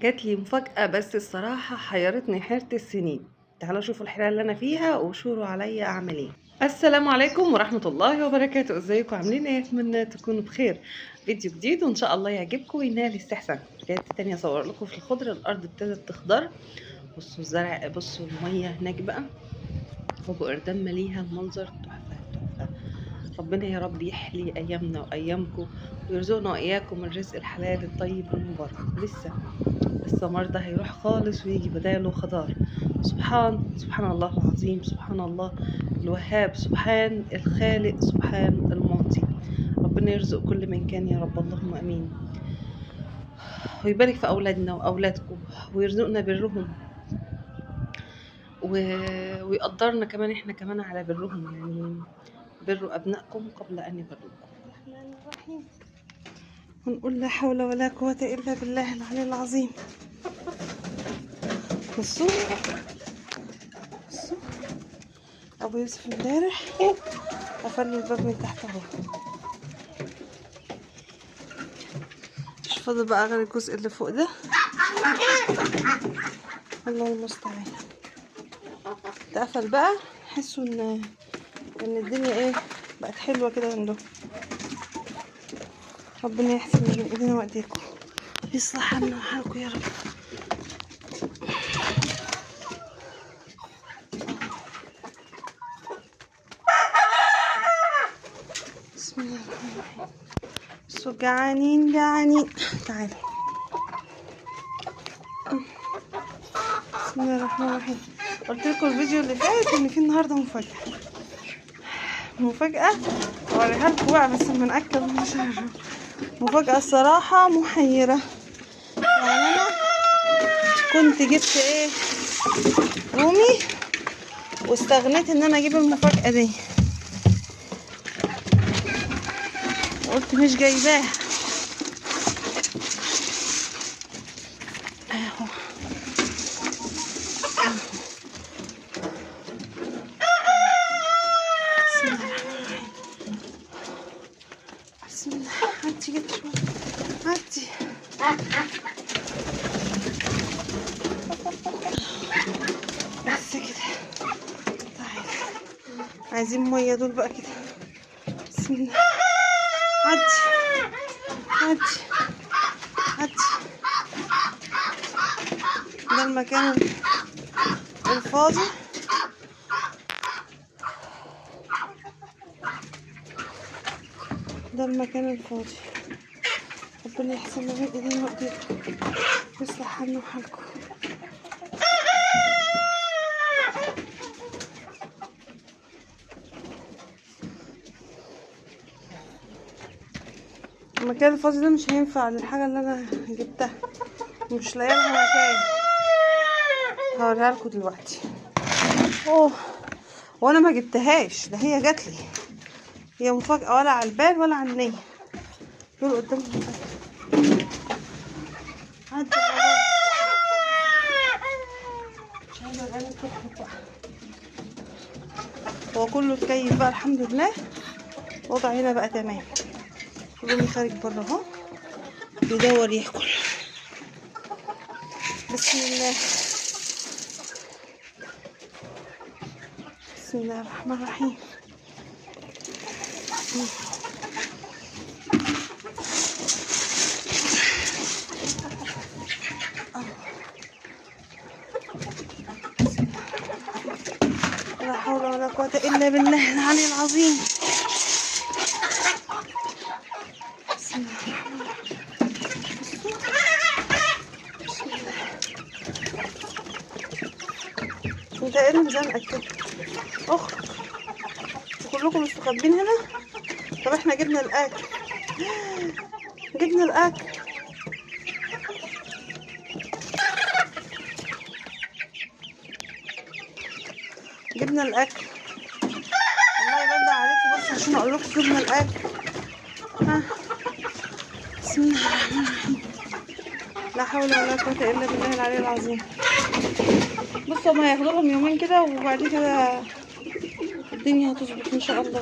جات لي مفاجأة بس الصراحة حيرتني حيرة السنين. تعالوا شوفوا الحيرة اللي أنا فيها وشوروا عليا أعمل إيه. السلام عليكم ورحمة الله وبركاته، ازيكم عاملين ايه؟ أتمنى تكونوا بخير. فيديو جديد وإن شاء الله يعجبكم وينال استحسانكم. رجعت تاني أصور لكم في الخضرة، الأرض ابتدت تخضر. بصوا الزرع، بصوا المية هناك بقى، وابو قردان مليها، المنظر تحفة تحفة. ربنا يا رب يحلي أيامنا وأيامكم ويرزقنا وإياكم الرزق الحلال الطيب المبارك. لسه الثمر ده هيروح خالص ويجي بداله خضار. سبحان الله العظيم، سبحان الله الوهاب، سبحان الخالق، سبحان المعطي. ربنا يرزق كل من كان يا رب، اللهم امين. ويبارك في اولادنا واولادكم ويرزقنا برهم ويقدرنا كمان احنا كمان على برهم، يعني بروا ابنائكم قبل ان يبروكم. الرحمن الرحيم. ونقول لا حول ولا قوة الا بالله العلي العظيم. بصوا ابو يوسف امبارح قفل لي الباب من تحت اهو، مش فاضل بقى غير الجزء اللي فوق ده. الله المستعان. اتقفل بقى، حسوا ان الدنيا ايه بقت حلوه كده عنده. ربنا يحسن من ايدينا وايديكم، يصلح حالنا وحالكم يا رب. بسم الله الرحمن الرحيم. بصوا جعانين تعالوا. بسم الله الرحمن الرحيم. قلت لكم الفيديو اللي فات ان في النهارده مفاجأة اوريها لكم بقى، بس لما ناكل مش عارفه. مفاجأة الصراحة محيرة. يعني انا كنت جبت ايه رومي واستغنيت ان انا اجيب المفاجأة دي، قلت مش جايباها اهو. بسم الله. عدي كده شوية، عدي. بس كده. تعالى، عايزين مية دول بقى كده. بسم الله. عدي. ده المكان الفاضي. ربنا يحسن من ايدينا وايديكم ويصلح حالنا وحالكم. المكان الفاضي ده مش هينفع للحاجة اللي انا جبتها، مش لاقيه لها مكان. هوريها لكم دلوقتي. وانا ما جبتهاش، ده هي جات لي، هي مفاجأة ولا على البال ولا على النية. دول قدامهم. عدي مش عايزة اغاني بقى. هو كله اتكيف بقى الحمد لله، وضع هنا بقى تمام. رومي خارج بره اهو بيدور ياكل. بسم الله. بسم الله الرحمن الرحيم. لا حول ولا قوة إلا بالله العلي العظيم. بسم الله الرحمن الرحيم. انت ايه اللي مزنقك كده؟ اخرج. كلكم مستخبين هنا. طب احنا جبنا الاكل. والله بدع عليكم بس عشان اقول لكم جبنا الاكل. بسم الله الرحمن الرحيم. لا حول ولا قوة الا بالله العلي العظيم. بصوا هما هياخدوا لهم يومين كده وبعد كده الدنيا هتظبط ان شاء الله.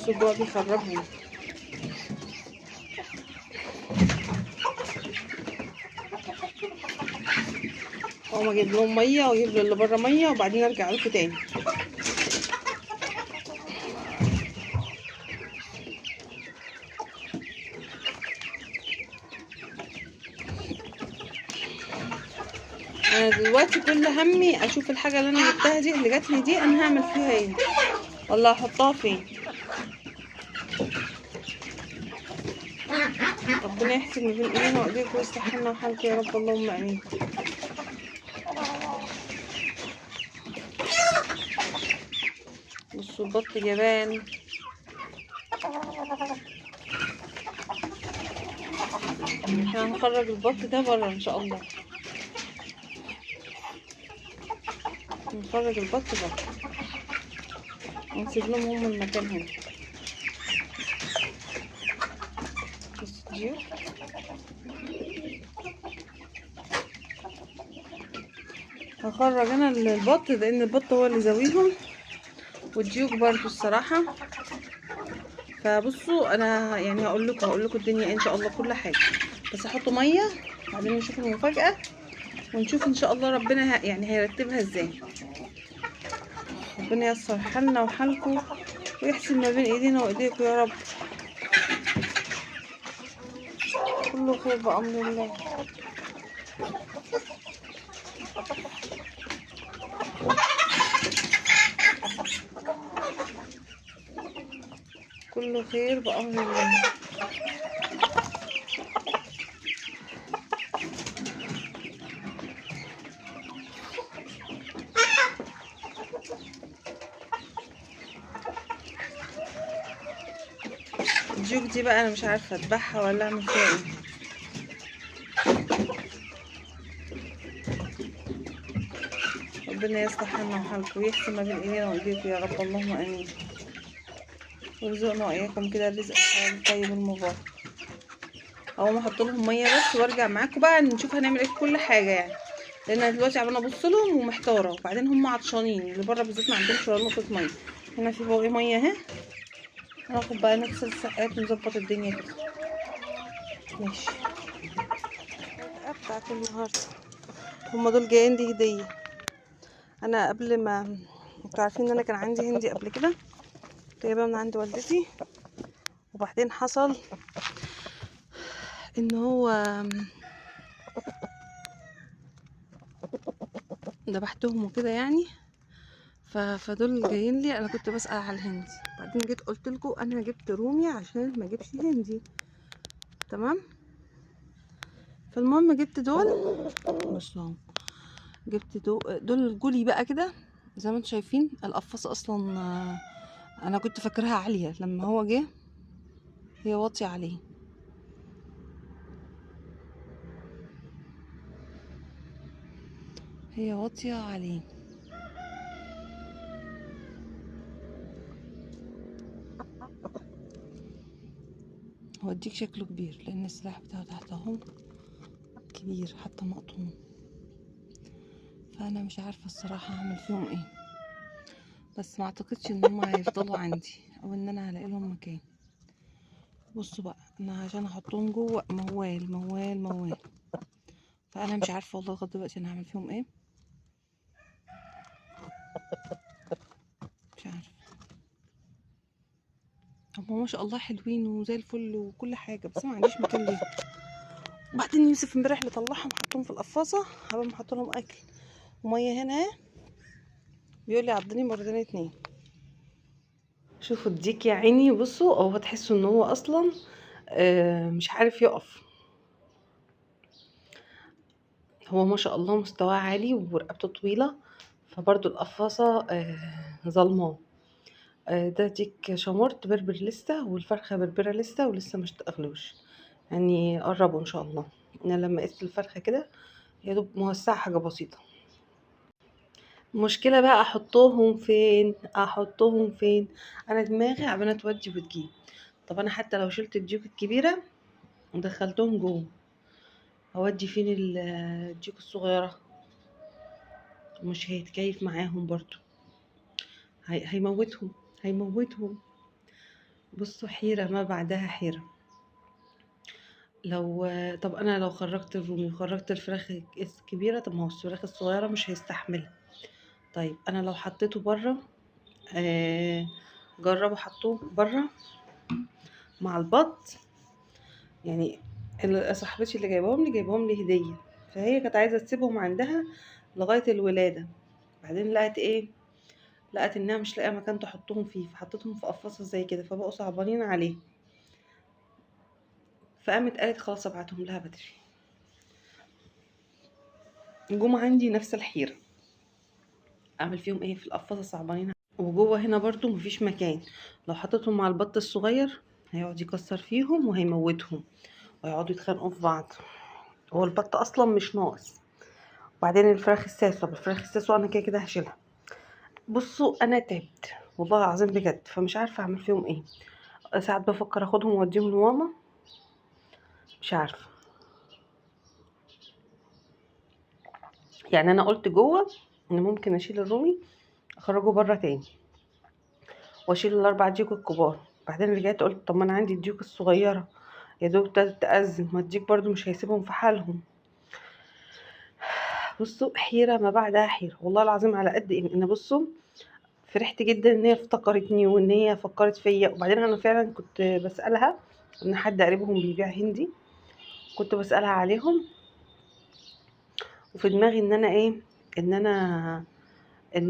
بصوا الجوع بيخربهم. اقوم اجيب لهم ميه واجيب للي بره ميه وبعدين ارجع لكم تاني. انا دلوقتي كل همي اشوف الحاجه اللي انا جبتها دي اللي جاتلي دي انا هعمل فيها ايه ولا هحطها فين. ربنا يحسن ما بين ايدينا وايديكم ويصلح لنا وحالكم يا رب، اللهم امين. بصوا البط جبان. احنا هنخرج البط ده بره ان شاء الله، نخرج البط بره ونسيب لهم هم المكان هنا. بصوا الديوك هخرج انا البط لان البط هو اللي زاويهم والديوك برضو الصراحه. فبصوا انا يعني هقول لكم الدنيا ان شاء الله كل حاجه، بس احط ميه بعدين نشوف المفاجاه ونشوف ان شاء الله ربنا يعني هيرتبها ازاي. ربنا ييسر حالنا وحالكم ويحسن ما بين ايدينا وايديكم يا رب. كله خير بامر الله. كله خير بامر الله. الجوك دي بقى انا مش عارفه اذبحها ولا اعمل فيها ايه. ربنا يصلح حالنا وحالكم ويحسن ما بين ايدينا وايديكم يا رب، اللهم امين. ويرزقنا واياكم كده الرزق الطيب المبارك. اقوم احط لهم ميه بس وارجع معاكم بقى نشوف هنعمل ايه في كل حاجه يعني، لان انا دلوقتي عماله ابص لهم ومحتاره، وبعدين هم عطشانين اللي بره بالذات ما عندهمش ولا نقطه ميه. هنا في بواقي ميه اهي، هناخد بقى نغسل السقات ونظبط الدنيا كده. ماشي. بتاعت النهارده هم دول جايين دي هديه. انا قبل ما انتوا عارفين ان انا كان عندي هندي قبل كده، كنت جايبها من عند والدتي، وبعدين حصل ان هو ذبحتهم وكده يعني. فدول جايين لي، انا كنت بسأل على الهندي، بعدين جيت قلت لكم انا جبت رومي عشان ما اجيبش هندي، تمام. فالمهم جبت دول، بصوا جبت دول جولي بقى كده زي ما انتم شايفين. القفاصه اصلا انا كنت فاكراها عاليه، لما هو جه هي واطيه عليه. هي واطيه عليه. هو الديك شكله كبير لان السلاح بتاعه تحت اهو كبير حتى مقطوم، فانا مش عارفه الصراحه هعمل فيهم ايه، بس ما اعتقدش ان هم هيفضلوا عندي او ان انا هلاقي لهم مكان. بصوا بقى انا عشان احطهم جوه موال موال موال، فانا مش عارفه والله لغايه دلوقتي انا هعمل فيهم ايه، مش عارفه. هم ما شاء الله حلوين وزي الفل وكل حاجه، بس ما عنديش مكان ليهم. وبعدين يوسف امبارح اللي طلعهم حطهم في القفاصه، هبقى محط لهم اكل وميه هنا، بيقول لي عضني مرتين اتنين. شوفوا الديك يا عيني، بصوا هو تحسوا ان هو اصلا مش عارف يقف. هو ما شاء الله مستواه عالي ورقبته طويله، فبرضو القفاصه ظلماه. ده ديك شمرت بربر لسه، والفرخه بربره لسه ولسه مش تاغلوش يعني، قربوا ان شاء الله. انا لما قست الفرخه كده يا دوب موسعه حاجه بسيطه. المشكله بقى احطهم فين، احطهم فين؟ انا دماغي عماله تودي وتجيب. طب انا حتى لو شلت الديوك الكبيره ودخلتهم جوه، هودي فين الديوك الصغيره؟ مش هيتكيف معاهم برضو، هيموتهم هيموتهم. بصوا حيرة ما بعدها حيرة. لو طب انا لو خرجت الرومي وخرجت الفراخ الكبيرة، طب ما هو الفراخ الصغيرة مش هيستحملها. طيب انا لو حطيته بره، آه جربوا حطوه بره مع البط. يعني صاحبتي اللي جايبهم لي هدية، فهي كانت عايزة تسيبهم عندها لغاية الولادة. بعدين لقت ايه، لقت انها مش لاقيه مكان تحطهم فيه، فحطتهم في قفاصه زي كده، فبقوا صعبانين عليه. فقامت قالت خلاص ابعتهم لها بدري. جم عندي نفس الحيره، اعمل فيهم ايه في القفاصه صعبانين، وجوه هنا برضو مفيش مكان. لو حطيتهم مع البط الصغير هيقعد يكسر فيهم وهيموتهم، ويقعدوا يتخانقوا في بعض. هو البط اصلا مش ناقص. وبعدين الفراخ الساس، طب الفراخ الساس وانا كده كده هشيلها. بصوا انا تعبت والله العظيم بجد، فمش عارفه اعمل فيهم ايه. ساعات بفكر اخدهم واوديهم لماما، مش عارفه. يعني انا قلت جوه ان ممكن اشيل الرومي اخرجه بره تاني، واشيل الاربع ديوك الكبار. بعدين رجعت قلت طب ما انا عندي الديوك الصغيره يا دوب ابتدت تأذن، ما الديك برضو مش هيسيبهم في حالهم. بصوا حيره ما بعدها حيره والله العظيم. على قد ان بصوا فرحت جدا ان هي افتكرتني وان هي فكرت فيا. وبعدين انا فعلا كنت بسالها، ان حد قريبهم بيبيع هندي، كنت بسالها عليهم. وفي دماغي ان انا ايه، ان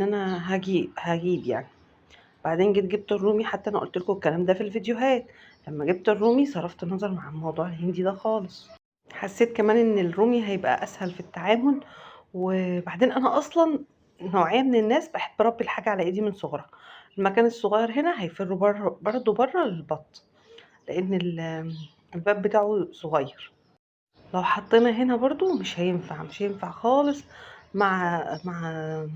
انا هجيب يعني. بعدين جبت الرومي، حتى انا قلت لكم الكلام ده في الفيديوهات. لما جبت الرومي صرفت نظر مع الموضوع الهندي ده خالص. حسيت كمان ان الرومي هيبقى اسهل في التعامل. وبعدين انا اصلا نوعيه من الناس بحب اربي الحاجه على ايدي من صغرها. المكان الصغير هنا هيفروا بره برضه بره للبط، لان الباب بتاعه صغير. لو حطينا هنا برضه مش هينفع خالص مع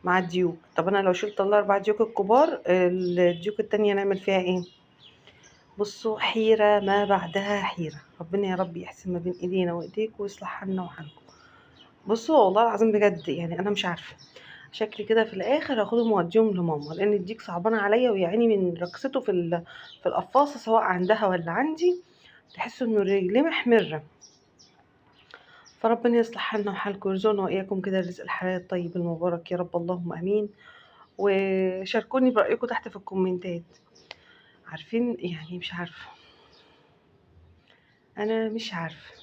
الديوك. طب انا لو شلت الاربع ديوك الكبار، الديوك التانية نعمل فيها ايه؟ بصوا حيرة ما بعدها حيرة. ربنا يا رب يحسن ما بين ايدينا وايديكم ويصلح حالنا وحالكم. بصوا والله العظيم بجد يعني انا مش عارفة شكلي كده في الاخر هاخدهم واوديهم لماما، لان الديك صعبانة عليا ويعني من رقصته في القفاصة، سواء عندها ولا عندي. تحسوا انه رجليه محمرة. فربنا يصلح حالنا وحالكم ويرزقنا واياكم كده الرزق الحلال الطيب المبارك يا رب، اللهم امين. وشاركوني برأيكم تحت في الكومنتات. عارفين يعني مش عارفة، انا مش عارفة.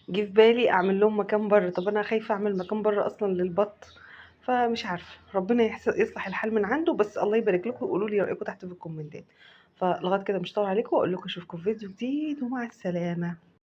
جه في بالي اعمل لهم مكان بره، طب انا خايفة اعمل مكان بره اصلا للبط. فمش عارفة، ربنا يصلح الحال من عنده. بس الله يبارك لكم وقولوا لي رأيكم تحت في الكومنتات. فلغاية كده مش طول عليكم، واقول لكم اشوفكم في فيديو جديد، ومع السلامة.